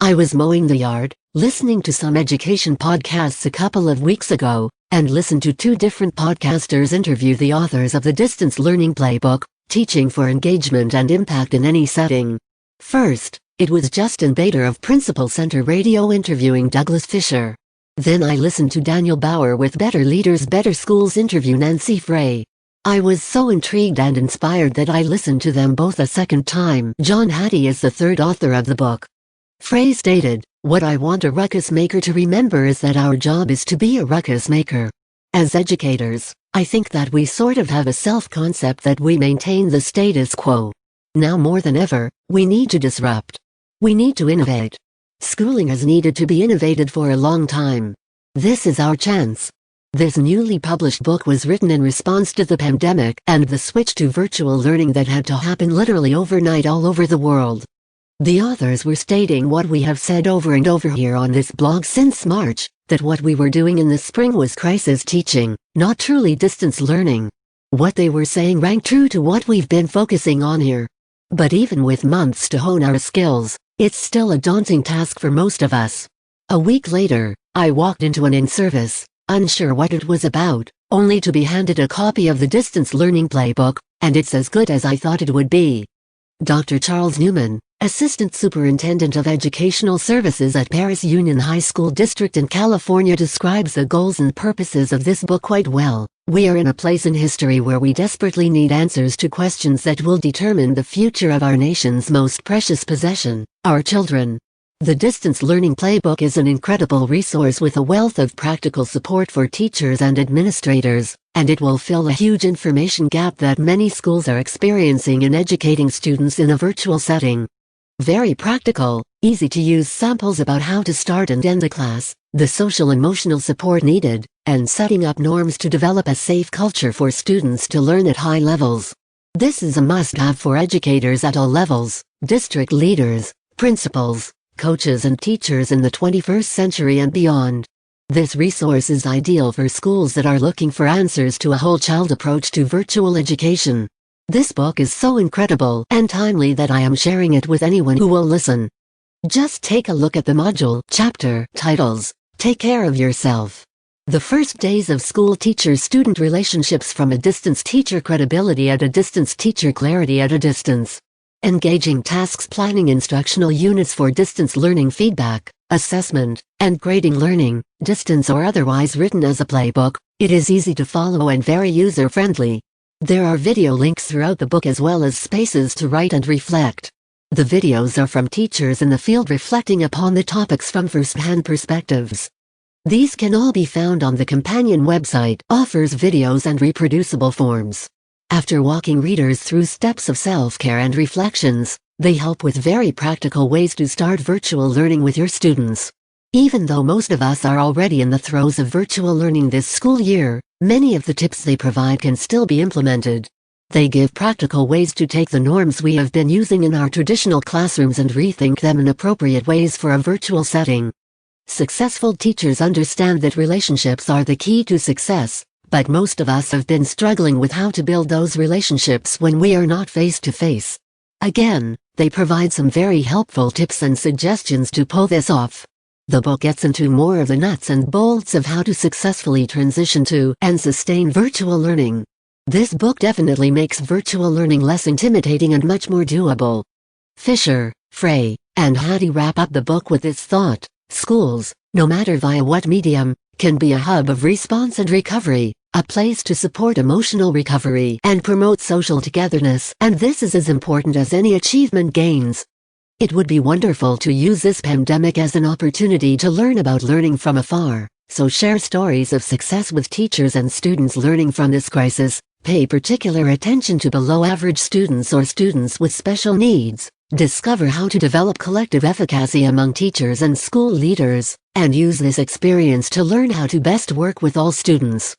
I was mowing the yard, listening to some education podcasts a couple of weeks ago, and listened to two different podcasters interview the authors of the Distance Learning Playbook, Teaching for Engagement and Impact in Any Setting. First, it was Justin Bader of Principal Center Radio interviewing Douglas Fisher. Then I listened to Daniel Bauer with Better Leaders Better Schools interview Nancy Frey. I was so intrigued and inspired that I listened to them both a second time. John Hattie is the third author of the book. Frey stated, "What I want a ruckus maker to remember is that our job is to be a ruckus maker. As educators, I think that we sort of have a self-concept that we maintain the status quo. Now more than ever, we need to disrupt. We need to innovate. Schooling has needed to be innovated for a long time. This is our chance." This newly published book was written in response to the pandemic and the switch to virtual learning that had to happen literally overnight all over the world. The authors were stating what we have said over and over here on this blog since March, that what we were doing in the spring was crisis teaching, not truly distance learning. What they were saying rang true to what we've been focusing on here. But even with months to hone our skills, it's still a daunting task for most of us. A week later, I walked into an in-service, unsure what it was about, only to be handed a copy of the Distance Learning Playbook, and it's as good as I thought it would be. Dr. Charles Newman, Assistant Superintendent of Educational Services at Paris Union High School District in California, describes the goals and purposes of this book quite well. "We are in a place in history where we desperately need answers to questions that will determine the future of our nation's most precious possession, our children." The Distance Learning Playbook is an incredible resource with a wealth of practical support for teachers and administrators, and it will fill a huge information gap that many schools are experiencing in educating students in a virtual setting. Very practical, easy-to-use samples about how to start and end a class, the social-emotional support needed, and setting up norms to develop a safe culture for students to learn at high levels. This is a must-have for educators at all levels, district leaders, principals, coaches and teachers in the 21st century and beyond. This resource is ideal for schools that are looking for answers to a whole-child approach to virtual education. This book is so incredible and timely that I am sharing it with anyone who will listen. Just take a look at the module chapter titles. Take care of yourself. The first days of school teacher-student relationships from a distance, teacher credibility at a distance, teacher clarity at a distance. Engaging tasks, planning instructional units for distance learning, feedback, assessment, and grading learning, distance or otherwise, written as a playbook. It is easy to follow and very user-friendly. There are video links throughout the book as well as spaces to write and reflect. The videos are from teachers in the field reflecting upon the topics from first-hand perspectives. These can all be found on the companion website, offers videos and reproducible forms. After walking readers through steps of self-care and reflections, they help with very practical ways to start virtual learning with your students. Even though most of us are already in the throes of virtual learning this school year, many of the tips they provide can still be implemented. They give practical ways to take the norms we have been using in our traditional classrooms and rethink them in appropriate ways for a virtual setting. Successful teachers understand that relationships are the key to success, but most of us have been struggling with how to build those relationships when we are not face-to-face. Again, they provide some very helpful tips and suggestions to pull this off. The book gets into more of the nuts and bolts of how to successfully transition to and sustain virtual learning. This book definitely makes virtual learning less intimidating and much more doable. Fisher, Frey, and Hattie wrap up the book with this thought: schools, no matter via what medium, can be a hub of response and recovery, a place to support emotional recovery and promote social togetherness, and this is as important as any achievement gains. It would be wonderful to use this pandemic as an opportunity to learn about learning from afar, so share stories of success with teachers and students learning from this crisis, pay particular attention to below-average students or students with special needs, discover how to develop collective efficacy among teachers and school leaders, and use this experience to learn how to best work with all students.